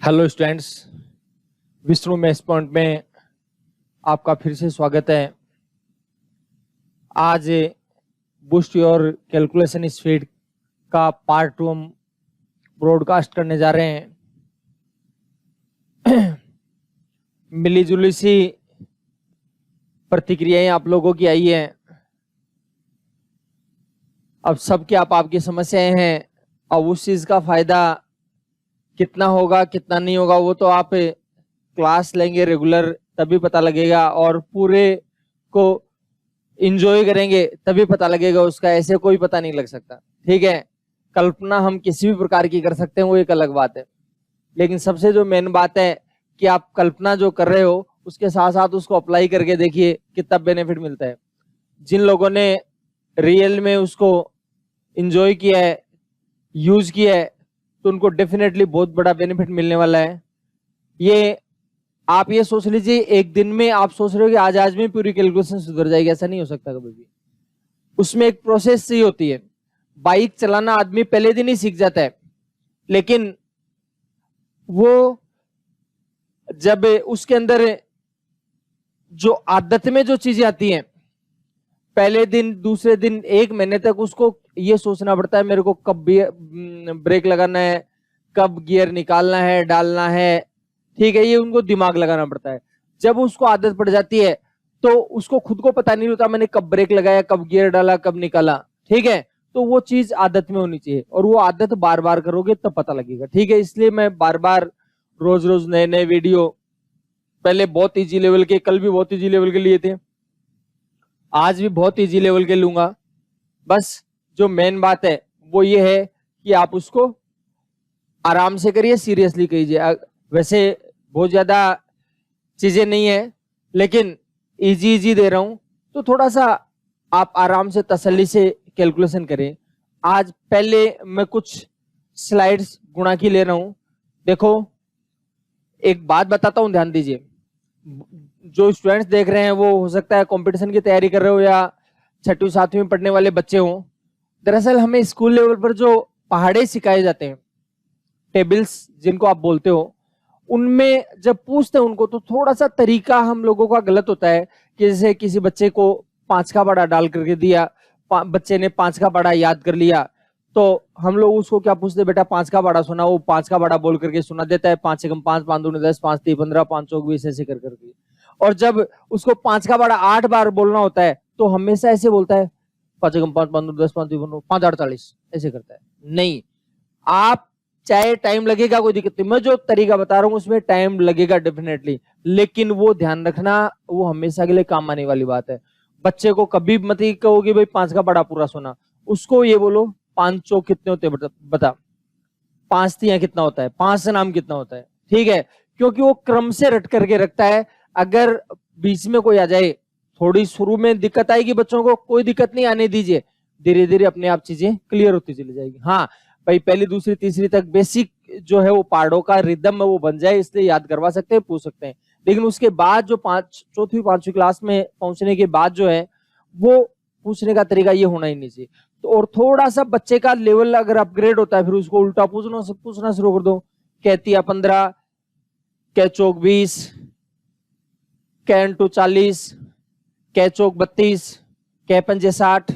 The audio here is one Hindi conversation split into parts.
Hello students, Vishnu maths point में आपका फिर से स्वागत है। आज बूस्ट योर कैलकुलेशन स्पीड का पार्ट 2 हम ब्रॉडकास्ट करने जा रहे हैं। मिलीजुली सी प्रतिक्रियाएं आप लोगों की आई हैं। अब सब क्या आपकी समस्याएं हैं, अब उस चीज का फायदा कितना होगा कितना नहीं होगा वो तो आप क्लास लेंगे रेगुलर तभी पता लगेगा, और पूरे को इंजॉय करेंगे तभी पता लगेगा उसका, ऐसे कोई पता नहीं लग सकता। ठीक है, कल्पना हम किसी भी प्रकार की कर सकते हैं, वो एक अलग बात है, लेकिन सबसे जो मेन बात है कि आप कल्पना जो कर रहे हो उसके साथ साथ उसको अप्लाई करके देखिए कितना बेनिफिट मिलता है। जिन लोगों ने रियल में उसको इंजॉय किया है, यूज किया है, तो उनको डेफिनेटली बहुत बड़ा बेनिफिट मिलने वाला है। ये आप ये सोच लीजिए, एक दिन में आप सोच रहे हो कि आज में पूरी कैलकुलेशन सुधर जाएगी, ऐसा नहीं हो सकता कभी भी। उसमें एक प्रोसेस सी होती है। बाइक चलाना आदमी पहले दिन ही सीख जाता है, लेकिन वो जब उसके अंदर जो आदत में जो चीजें आती हैं, पहले दिन दूसरे दिन एक महीने तक उसको ये सोचना पड़ता है मेरे को कब ब्रेक लगाना है, कब गियर निकालना है डालना है। ठीक है, ये उनको दिमाग लगाना पड़ता है। जब उसको आदत पड़ जाती है तो उसको खुद को पता नहीं होता मैंने कब ब्रेक लगाया, कब गियर डाला, कब निकाला। ठीक है, तो वो चीज आदत में होनी चाहिए, और वो आदत बार बार करोगे तब पता लगेगा। ठीक है, इसलिए मैं बार बार रोज रोज नए नए वीडियो, पहले बहुत इजी लेवल के, कल भी बहुत इजी लेवल के लिए थे, आज भी बहुत इजी लेवल के लूंगा। बस जो मेन बात है वो ये है कि आप उसको आराम से करिए, सीरियसली कीजिए। वैसे बहुत ज्यादा चीजें नहीं है, लेकिन इजी इजी दे रहा हूं, तो थोड़ा सा आप आराम से तसल्ली से कैलकुलेशन करें। आज पहले मैं कुछ स्लाइड्स गुणा की ले रहा हूं। देखो, एक बात बताता हूं, ध्यान दीजिए। जो स्टूडेंट्स देख रहे हैं वो हो सकता है कंपटीशन की तैयारी कर रहे हो या छठी सातवीं में पढ़ने वाले बच्चे हो। दरअसल हमें स्कूल लेवल पर जो पहाड़े सिखाए जाते हैं, टेबल्स जिनको आप बोलते हो, उनमें जब पूछते हैं उनको तो थोड़ा सा तरीका हम लोगों का गलत होता है। कि जैसे किसी बच्चे को 5 का बड़ा डाल करके दिया, बच्चे ने 5 का बड़ा याद कर लिया, तो हम लोग उसको क्या पूछते, बेटा 5 का बड़ा सुना। वो 5 का बड़ा बोल करके सुना देता है, 5 एकम 5, 5 दूनी 10, 5 तीन 15, 5 चौक 20, ऐसे कर करके। और जब उसको 5 का बड़ा 8 बार बोलना होता है तो हमेशा ऐसे बोलता है, 5 एकम 5, 5 दूनी 10, 5 तीन 15, 5 48, ऐसे करता है। नहीं, आप चाहे टाइम लगेगा कोई दिक्कत नहीं, मैं जो तरीका बता रहा हूं उसमें टाइम लगेगा डेफिनेटली, लेकिन वो ध्यान रखना, वो हमेशा के लिए काम आने वाली बात है। बच्चे को कभी मत ही कहोगे भाई 5 का बड़ा पूरा सुना, उसको ये बोलो 5 चौक कितने होते हैं बता, 5 तिया कितना होता है, 5 से नाम कितना होता है। ठीक है, क्योंकि वो क्रम से रट करके रखता है। अगर बीच में कोई आ जाए, थोड़ी शुरू में दिक्कत आएगी बच्चों को, कोई दिक्कत नहीं, आने दीजिए, धीरे धीरे अपने आप चीजें क्लियर होती चली जाएगी। हाँ भाई, पहली दूसरी तीसरी तक बेसिक जो है वो पार्टों का रिदम है वो बन जाए, इसलिए याद करवा सकते हैं, पूछ सकते हैं। लेकिन उसके बाद जो चौथी पांचवी क्लास में पहुंचने के बाद जो है वो पूछने का तरीका ये होना ही नहीं चाहिए। तो और थोड़ा सा बच्चे का लेवल अगर अपग्रेड होता है, फिर उसको उल्टा पूछना शुरू कर दो। कहतिया 15, कै चौक 20, कैन टू 40, कै चौक 32, कै पंजे 60।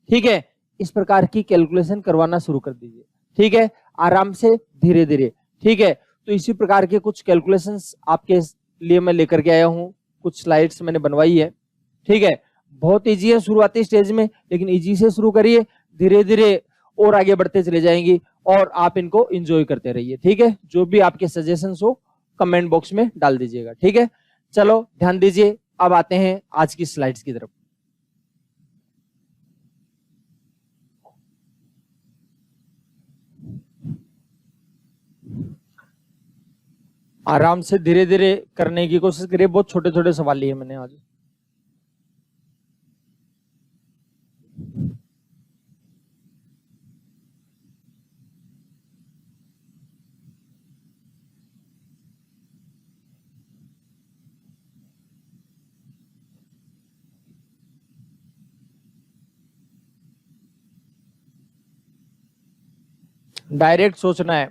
ठीक है, इस प्रकार की कैलकुलेशन करवाना शुरू कर दीजिए। ठीक है, आराम से धीरे धीरे। ठीक है, तो इसी प्रकार के कुछ कैलकुलेशंस आपके लिए मैं लेकर के आया हूं, कुछ स्लाइड्स मैंने बनवाई है। ठीक है, बहुत इजी है शुरुआती स्टेज में, लेकिन इजी से शुरू करिए, धीरे धीरे और आगे बढ़ते चले जाएंगी, और आप इनको एंजॉय करते रहिए। ठीक है, जो भी आपके सजेशंस हो कमेंट बॉक्स में डाल दीजिएगा। ठीक है, चलो ध्यान दीजिए, अब आते हैं आज की स्लाइड्स की तरफ। आराम से धीरे धीरे करने की कोशिश करिए, बहुत छोटे छोटे सवाल लिए मैंने आज। डायरेक्ट सोचना है।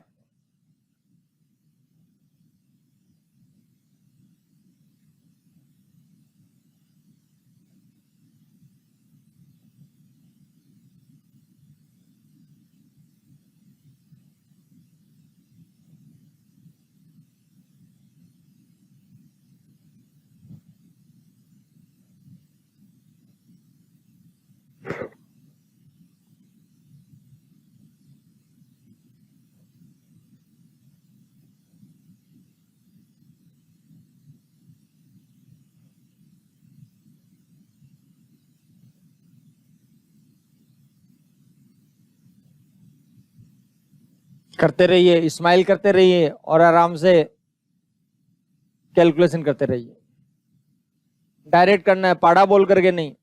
करते रहिए, स्माइल करते रहिए और आराम से कैलकुलेशन करते रहिए। डायरेक्ट करना है, पाड़ा बोल करके नहीं।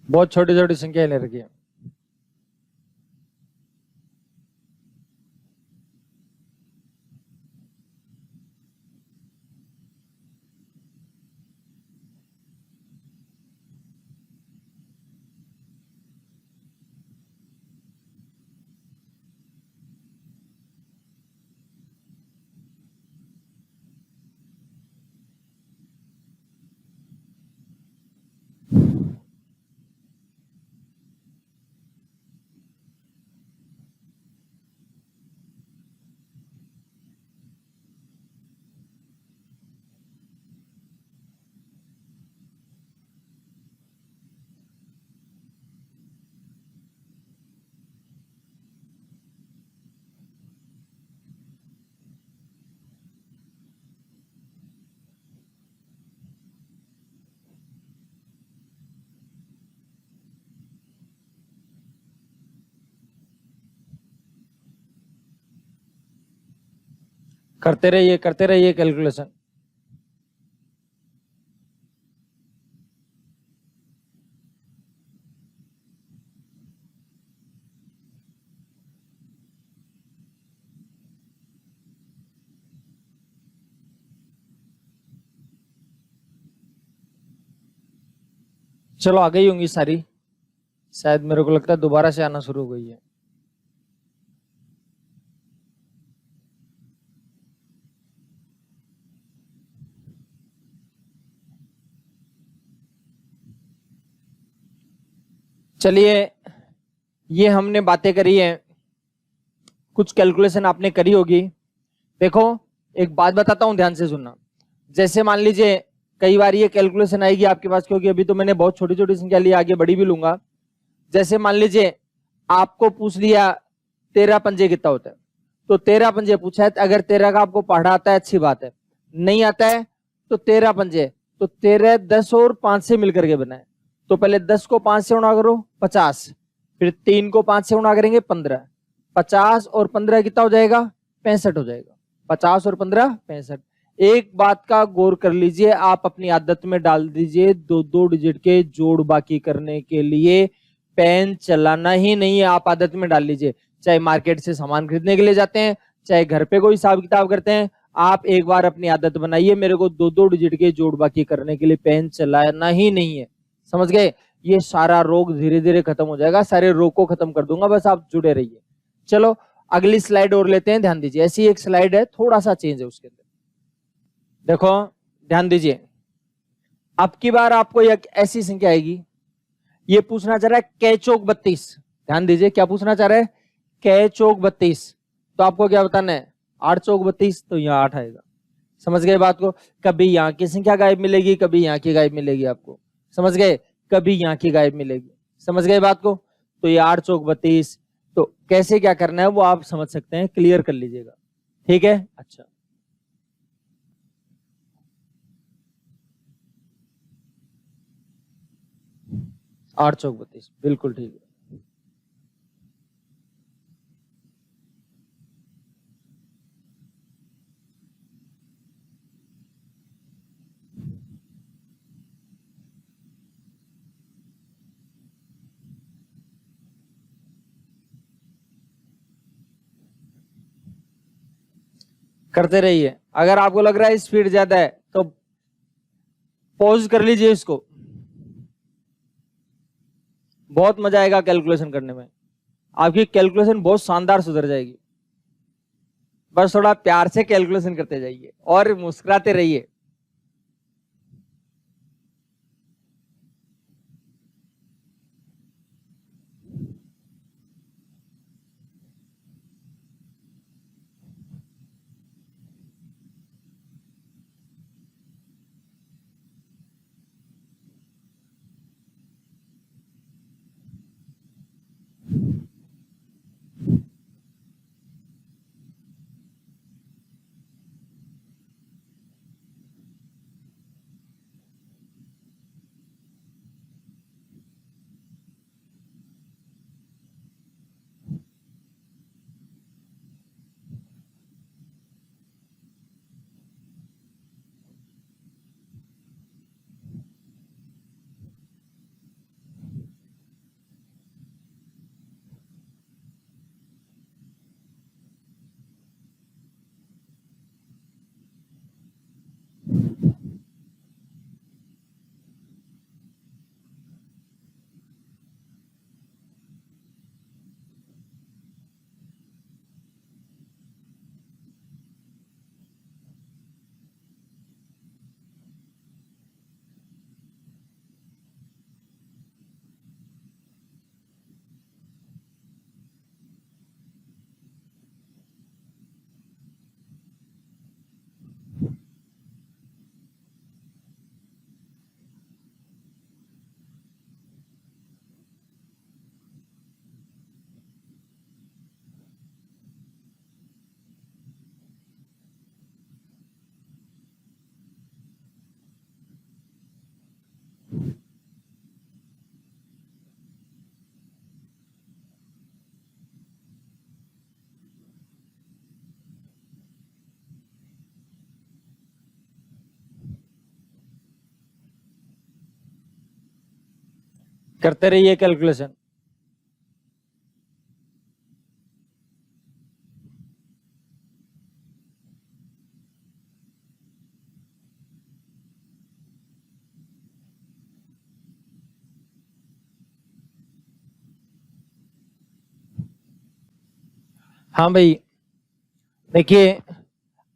बहुत छोटी छोटी संख्या ले रखी है। करते रहिए कैलकुलेशन। चलो आ गई होंगी सारी, शायद मेरे को लगता है दोबारा से आना शुरू हो गई है। चलिए, ये हमने बातें करी है, कुछ कैलकुलेशन आपने करी होगी। देखो एक बात बताता हूं, ध्यान से सुनना। जैसे मान लीजिए कई बार ये कैलकुलेशन आएगी आपके पास, क्योंकि अभी तो मैंने बहुत छोटी छोटी संख्या ली, आगे बड़ी भी लूंगा। जैसे मान लीजिए आपको पूछ लिया 13 पंजे कितना होता है, तो 13 पंजे पूछा है। अगर 13 का आपको पढ़ा आता है अच्छी बात है, नहीं आता है तो 13 पंजे, तो 13 10 और 5 से मिलकर के बनाए। तो पहले 10 को 5 से गुणा करो 50, फिर 3 को 5 से गुणा करेंगे 15, 50 और 15 कितना हो जाएगा, 65 हो जाएगा। 50 और 15 65। एक बात का गौर कर लीजिए, आप अपनी आदत में डाल दीजिए, दो दो डिजिट के जोड़ बाकी करने के लिए पेन चलाना ही नहीं है, आप आदत में डाल लीजिए। चाहे मार्केट से सामान खरीदने के लिए जाते हैं, चाहे घर पे कोई हिसाब किताब करते हैं, आप एक बार अपनी आदत बनाइए, मेरे को दो दो डिजिट के जोड़ बाकी करने के लिए पेन चलाना ही नहीं है। समझ गए? ये सारा रोग धीरे धीरे खत्म हो जाएगा, सारे रोग को खत्म कर दूंगा, बस आप जुड़े रहिए। चलो अगली स्लाइड और लेते हैं, ध्यान दीजिए। ऐसी एक स्लाइड है, थोड़ा सा चेंज है उसके अंदर। देखो ध्यान दीजिए, अब की बार आपको एक ऐसी संख्या आएगी, ये पूछना चाह रहा है कै चौक 32। ध्यान दीजिए, क्या पूछना चाह रहा है, कै चौक 32। तो आपको क्या बताना है, 8 चौक 32, तो यहाँ 8 आएगा। समझ गए बात को? कभी यहाँ की संख्या गायब मिलेगी, कभी यहाँ की गायब मिलेगी आपको। समझ गए? कभी यहाँ की गायब मिलेगी। समझ गए बात को? तो ये 8 चौक 32, तो कैसे क्या करना है वो आप समझ सकते हैं, क्लियर कर लीजिएगा। ठीक है? अच्छा, 8 चौक 32 बिल्कुल ठीक है। करते रहिए। अगर आपको लग रहा है स्पीड ज्यादा है तो पॉज कर लीजिए इसको, बहुत मजा आएगा कैलकुलेशन करने में, आपकी कैलकुलेशन बहुत शानदार सुधर जाएगी। बस थोड़ा प्यार से कैलकुलेशन करते जाइए और मुस्कुराते रहिए। करते रहिए कैलकुलेशन। हाँ भाई, देखिए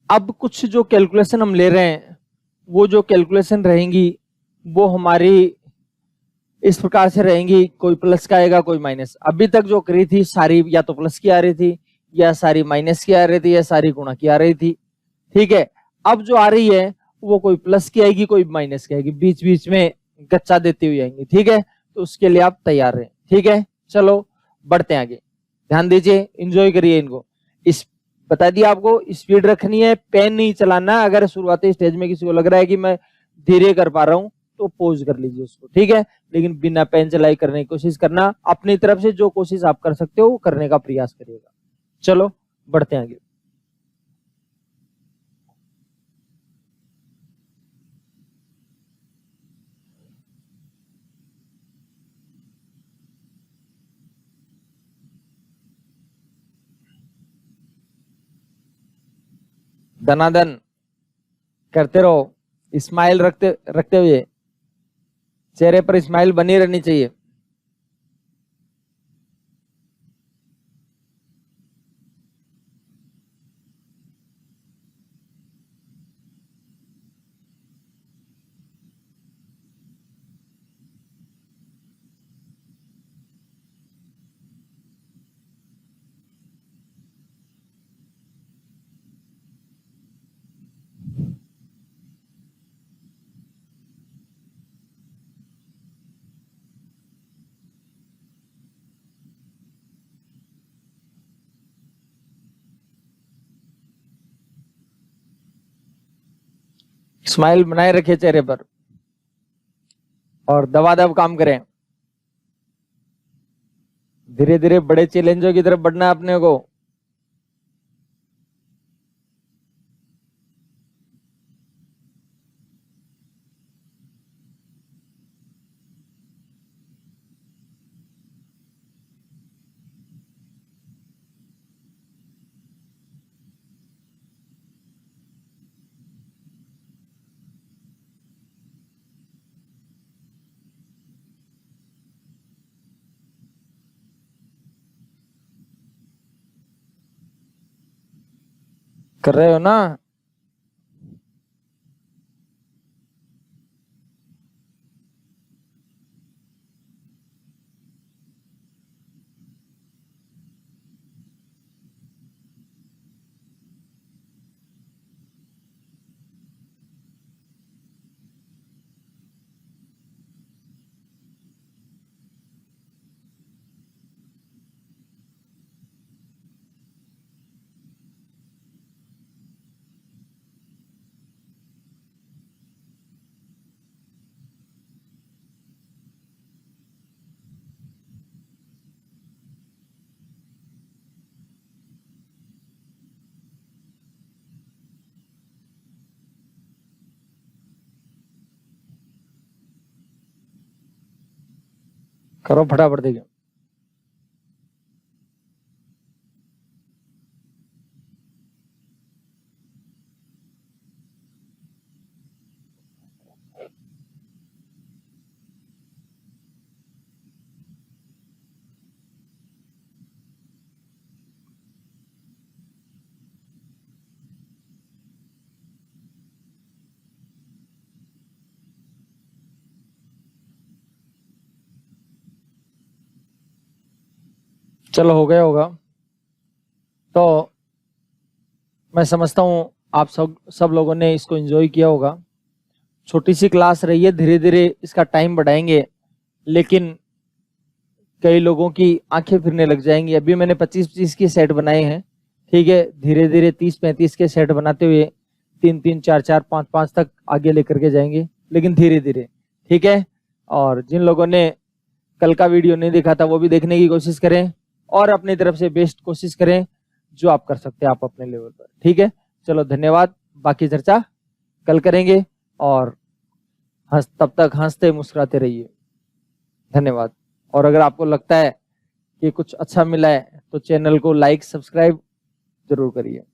अब कुछ जो कैलकुलेशन हम ले रहे हैं, वो जो कैलकुलेशन रहेंगी वो हमारी इस प्रकार से रहेंगी, कोई प्लस का आएगा कोई माइनस। अभी तक जो करी थी सारी या तो प्लस की आ रही थी, या सारी माइनस की आ रही थी, या सारी गुणा की आ रही थी। ठीक है, अब जो आ रही है वो कोई प्लस की आएगी कोई माइनस की आएगी, बीच बीच में गच्चा देती हुई आएंगी। ठीक है, तो उसके लिए आप तैयार रहें। ठीक है, चलो बढ़ते हैं आगे। ध्यान दीजिए, इंजॉय करिए इनको। इस बता दिया आपको, स्पीड रखनी है, पेन नहीं चलाना। अगर शुरुआती स्टेज में किसी को लग रहा है कि मैं धीरे कर पा रहा हूं तो पॉज कर लीजिए उसको। ठीक है, लेकिन बिना पेन चलाई करने की कोशिश करना। अपनी तरफ से जो कोशिश आप कर सकते हो वो करने का प्रयास करिएगा। चलो बढ़ते हैं आगे। धनाधन करते रहो, स्माइल रखते रखते हुए। चेहरे पर स्माइल बनी रहनी चाहिए। स्माइल बनाए रखिए चेहरे पर और दबादब काम करें। धीरे धीरे बड़े चैलेंजों की तरफ बढ़ना है अपने को। कर रहे हो ना? करो फटाफट देखिए। चलो हो गया होगा। तो मैं समझता हूँ आप सब लोगों ने इसको एंजॉय किया होगा। छोटी सी क्लास रही है, धीरे धीरे इसका टाइम बढ़ाएंगे, लेकिन कई लोगों की आंखें फिरने लग जाएंगी। अभी मैंने 25-25 के सेट बनाए हैं। ठीक है, धीरे धीरे 30-35 के सेट बनाते हुए 3-3, 4-4, 5-5 तक आगे लेकर के जाएंगे, लेकिन धीरे धीरे। ठीक है, और जिन लोगों ने कल का वीडियो नहीं देखा था वो भी देखने की कोशिश करें और अपनी तरफ से बेस्ट कोशिश करें जो आप कर सकते हैं आप अपने लेवल पर। ठीक है, चलो धन्यवाद। बाकी चर्चा कल करेंगे और तब तक हंसते मुस्कुराते रहिए। धन्यवाद। और अगर आपको लगता है कि कुछ अच्छा मिला है तो चैनल को लाइक सब्सक्राइब जरूर करिए।